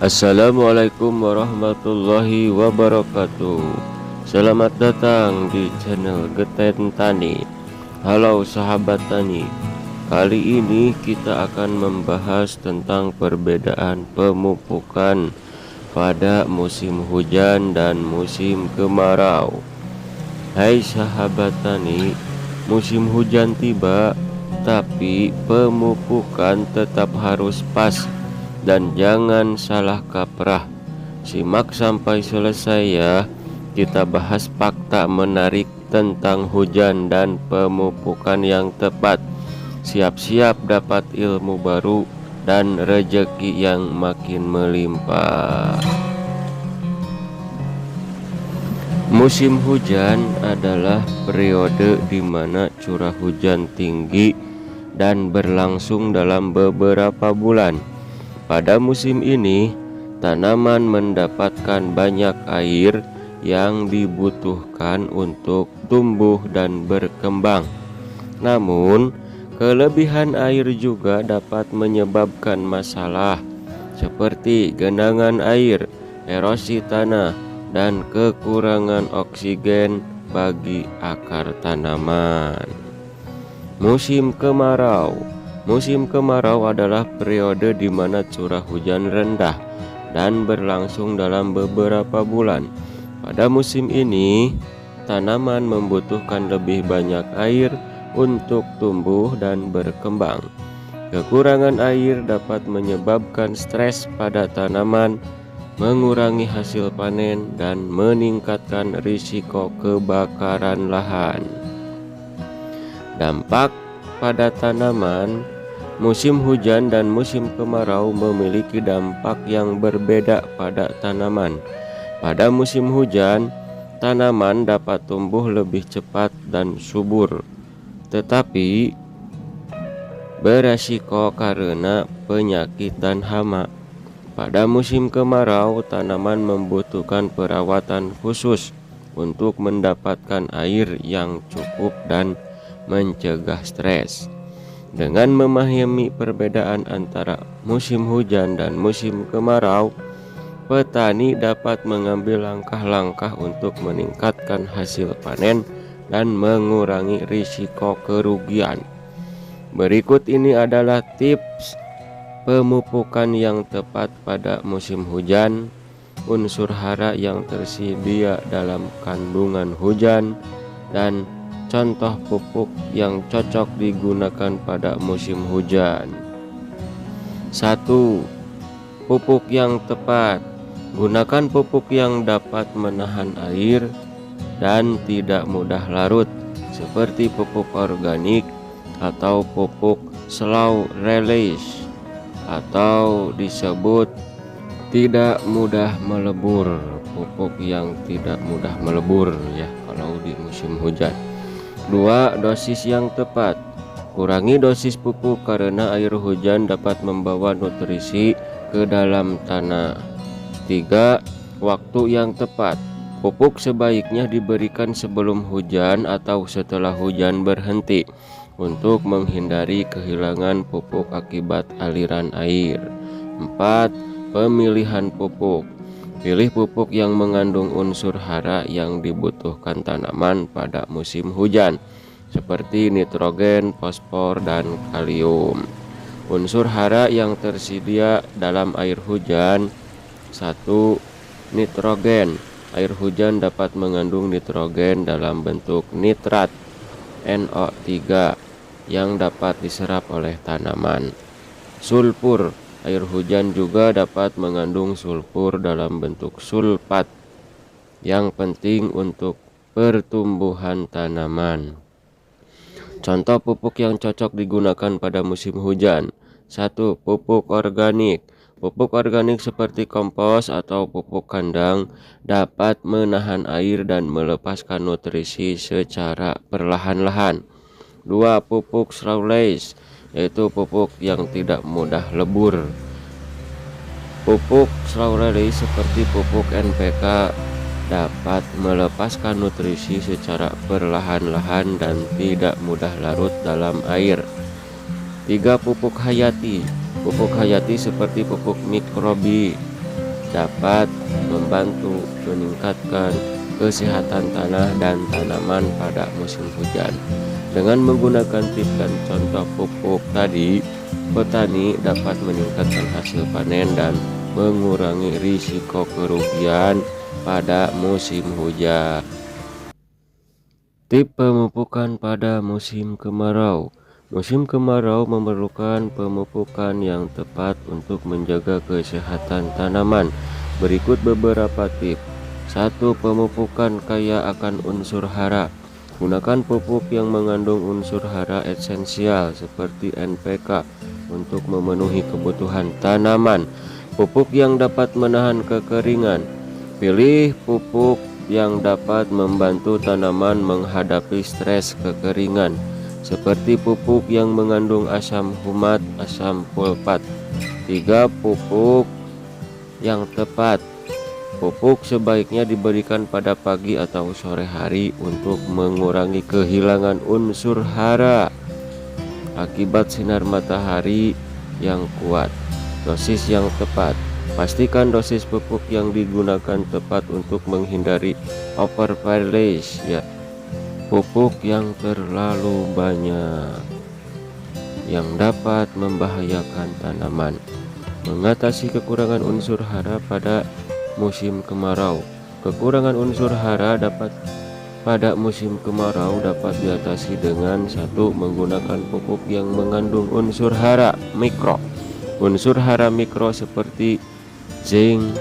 Assalamualaikum warahmatullahi wabarakatuh. Selamat datang di channel Geten Tani. Halo sahabat tani. Kali ini kita akan membahas tentang perbedaan pemupukan pada musim hujan dan musim kemarau. Hai sahabat tani, musim hujan tiba, tapi pemupukan tetap harus pas dan jangan salah kaprah. Simak sampai selesai ya. Kita bahas fakta menarik tentang hujan dan pemupukan yang tepat. Siap-siap dapat ilmu baru dan rejeki yang makin melimpah. Musim hujan adalah periode di mana curah hujan tinggi dan berlangsung dalam beberapa bulan. Pada musim ini, tanaman mendapatkan banyak air yang dibutuhkan untuk tumbuh dan berkembang. Namun, kelebihan air juga dapat menyebabkan masalah seperti genangan air, erosi tanah, dan kekurangan oksigen bagi akar tanaman. Musim kemarau. Musim kemarau adalah periode di mana curah hujan rendah dan berlangsung dalam beberapa bulan. Pada musim ini, tanaman membutuhkan lebih banyak air untuk tumbuh dan berkembang. Kekurangan air dapat menyebabkan stres pada tanaman, mengurangi hasil panen, dan meningkatkan risiko kebakaran lahan. Dampak pada tanaman. Musim hujan dan musim kemarau memiliki dampak yang berbeda pada tanaman. Pada musim hujan, tanaman dapat tumbuh lebih cepat dan subur, tetapi beresiko karena penyakit dan hama. Pada musim kemarau, tanaman membutuhkan perawatan khusus untuk mendapatkan air yang cukup dan mencegah stres. Dengan memahami perbedaan antara musim hujan dan musim kemarau, petani dapat mengambil langkah-langkah untuk meningkatkan hasil panen dan mengurangi risiko kerugian. Berikut ini adalah tips pemupukan yang tepat pada musim hujan, unsur hara yang tersedia dalam kandungan hujan, dan contoh pupuk yang cocok digunakan pada musim hujan. 1. Pupuk yang tepat. Gunakan pupuk yang dapat menahan air dan tidak mudah larut, seperti pupuk organik atau pupuk slow release, atau disebut tidak mudah melebur. Pupuk yang tidak mudah melebur ya kalau di musim hujan. 2. Dosis yang tepat. Kurangi dosis pupuk karena air hujan dapat membawa nutrisi ke dalam tanah. 3. Waktu yang tepat. Pupuk sebaiknya diberikan sebelum hujan atau setelah hujan berhenti untuk menghindari kehilangan pupuk akibat aliran air. 4. Pemilihan pupuk. Pilih pupuk yang mengandung unsur hara yang dibutuhkan tanaman pada musim hujan, seperti nitrogen, fosfor, dan kalium. Unsur hara yang tersedia dalam air hujan. 1. Nitrogen. Air hujan dapat mengandung nitrogen dalam bentuk nitrat NO3 yang dapat diserap oleh tanaman. Sulfur. Air hujan juga dapat mengandung sulfur dalam bentuk sulfat yang penting untuk pertumbuhan tanaman. Contoh pupuk yang cocok digunakan pada musim hujan. 1. Pupuk organik. Pupuk organik seperti kompos atau pupuk kandang dapat menahan air dan melepaskan nutrisi secara perlahan-lahan. 2. Pupuk slowlace, yaitu pupuk yang tidak mudah lebur. Pupuk slow release seperti pupuk NPK dapat melepaskan nutrisi secara perlahan-lahan dan tidak mudah larut dalam air. 3. Pupuk hayati. Pupuk hayati seperti pupuk mikrobi dapat membantu meningkatkan kesehatan tanah dan tanaman pada musim hujan. Dengan menggunakan tips dan contoh pupuk tadi, petani dapat meningkatkan hasil panen dan mengurangi risiko kerugian pada musim hujan. Tip pemupukan pada musim kemarau. Musim kemarau memerlukan pemupukan yang tepat untuk menjaga kesehatan tanaman. Berikut beberapa tips. 1. Pemupukan kaya akan unsur hara. Gunakan pupuk yang mengandung unsur hara esensial seperti NPK untuk memenuhi kebutuhan tanaman. Pupuk yang dapat menahan kekeringan. Pilih pupuk yang dapat membantu tanaman menghadapi stres kekeringan, seperti pupuk yang mengandung asam humat, asam fulvat. 3. Pupuk yang tepat. Pupuk sebaiknya diberikan pada pagi atau sore hari untuk mengurangi kehilangan unsur hara akibat sinar matahari yang kuat. Dosis yang tepat. Pastikan dosis pupuk yang digunakan tepat untuk menghindari overpilage, pupuk yang terlalu banyak yang dapat membahayakan tanaman. Mengatasi kekurangan unsur hara pada musim kemarau. Kekurangan unsur hara pada musim kemarau dapat diatasi dengan 1. Menggunakan pupuk yang mengandung unsur hara mikro. Unsur hara mikro seperti zinc,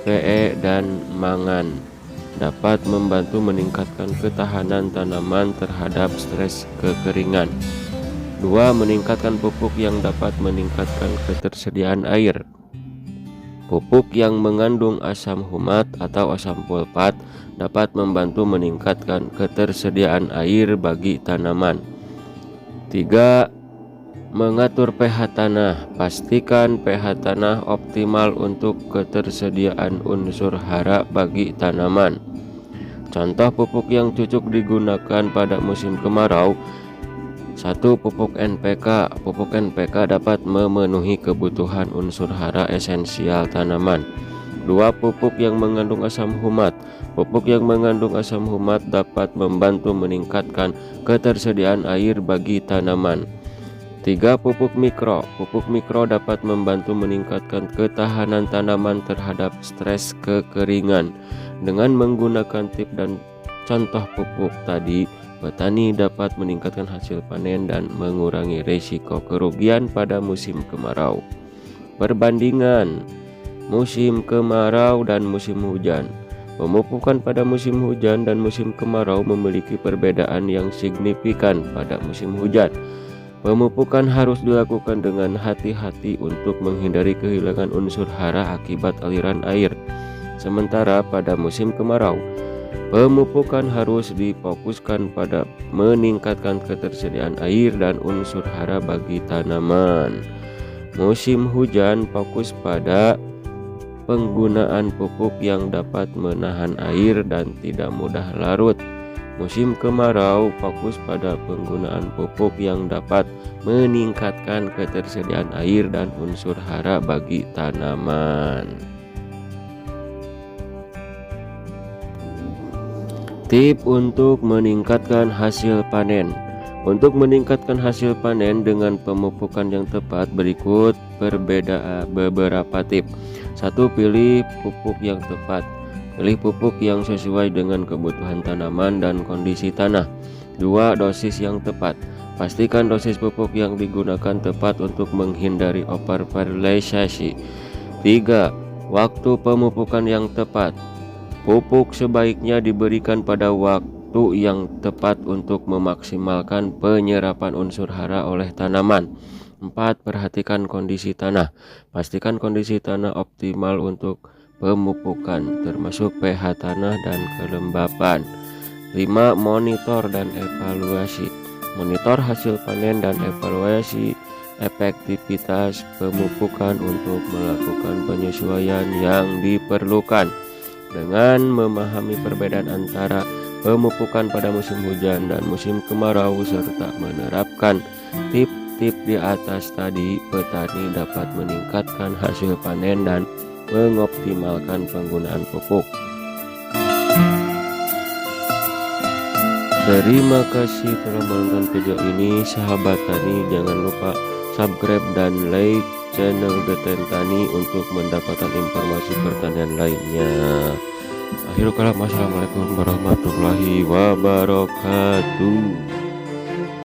Pe, dan mangan dapat membantu meningkatkan ketahanan tanaman terhadap stres kekeringan. 2. Meningkatkan pupuk yang dapat meningkatkan ketersediaan air. Pupuk yang mengandung asam humat atau asam fulvat dapat membantu meningkatkan ketersediaan air bagi tanaman. 3. Mengatur pH tanah. Pastikan pH tanah optimal untuk ketersediaan unsur hara bagi tanaman. Contoh pupuk yang cocok digunakan pada musim kemarau. 1. Pupuk NPK. Pupuk NPK dapat memenuhi kebutuhan unsur hara esensial tanaman. 2. Pupuk yang mengandung asam humat. Pupuk yang mengandung asam humat dapat membantu meningkatkan ketersediaan air bagi tanaman. 3. Pupuk mikro. Pupuk mikro dapat membantu meningkatkan ketahanan tanaman terhadap stres kekeringan. Dengan menggunakan tips dan contoh pupuk tadi, petani dapat meningkatkan hasil panen dan mengurangi risiko kerugian pada musim kemarau. Perbandingan musim kemarau dan musim hujan. Pemupukan pada musim hujan dan musim kemarau memiliki perbedaan yang signifikan. Pada musim hujan, pemupukan harus dilakukan dengan hati-hati untuk menghindari kehilangan unsur hara akibat aliran air. Sementara pada musim kemarau, pemupukan harus difokuskan pada meningkatkan ketersediaan air dan unsur hara bagi tanaman. Musim hujan fokus pada penggunaan pupuk yang dapat menahan air dan tidak mudah larut. Musim kemarau fokus pada penggunaan pupuk yang dapat meningkatkan ketersediaan air dan unsur hara bagi tanaman. Tip untuk meningkatkan hasil panen. Untuk meningkatkan hasil panen dengan pemupukan yang tepat, berikut beberapa tips. 1. Pilih pupuk yang tepat. Pilih pupuk yang sesuai dengan kebutuhan tanaman dan kondisi tanah. 2. Dosis yang tepat. Pastikan dosis pupuk yang digunakan tepat untuk menghindari overfertilisasi. 3. Waktu pemupukan yang tepat. Pupuk sebaiknya diberikan pada waktu yang tepat untuk memaksimalkan penyerapan unsur hara oleh tanaman. 4. Perhatikan kondisi tanah. Pastikan kondisi tanah optimal untuk pemupukan, termasuk pH tanah dan kelembapan. 5. Monitor dan evaluasi. Monitor hasil panen dan evaluasi efektivitas pemupukan untuk melakukan penyesuaian yang diperlukan. Dengan memahami perbedaan antara pemupukan pada musim hujan dan musim kemarau serta menerapkan tips di atas tadi, petani dapat meningkatkan hasil panen dan mengoptimalkan penggunaan pupuk. Terima kasih telah menonton video ini sahabat tani. Jangan lupa subscribe dan like channel Geten Tani untuk mendapatkan informasi pertanian lainnya. Akhirul kalam, assalamualaikum warahmatullahi wabarakatuh.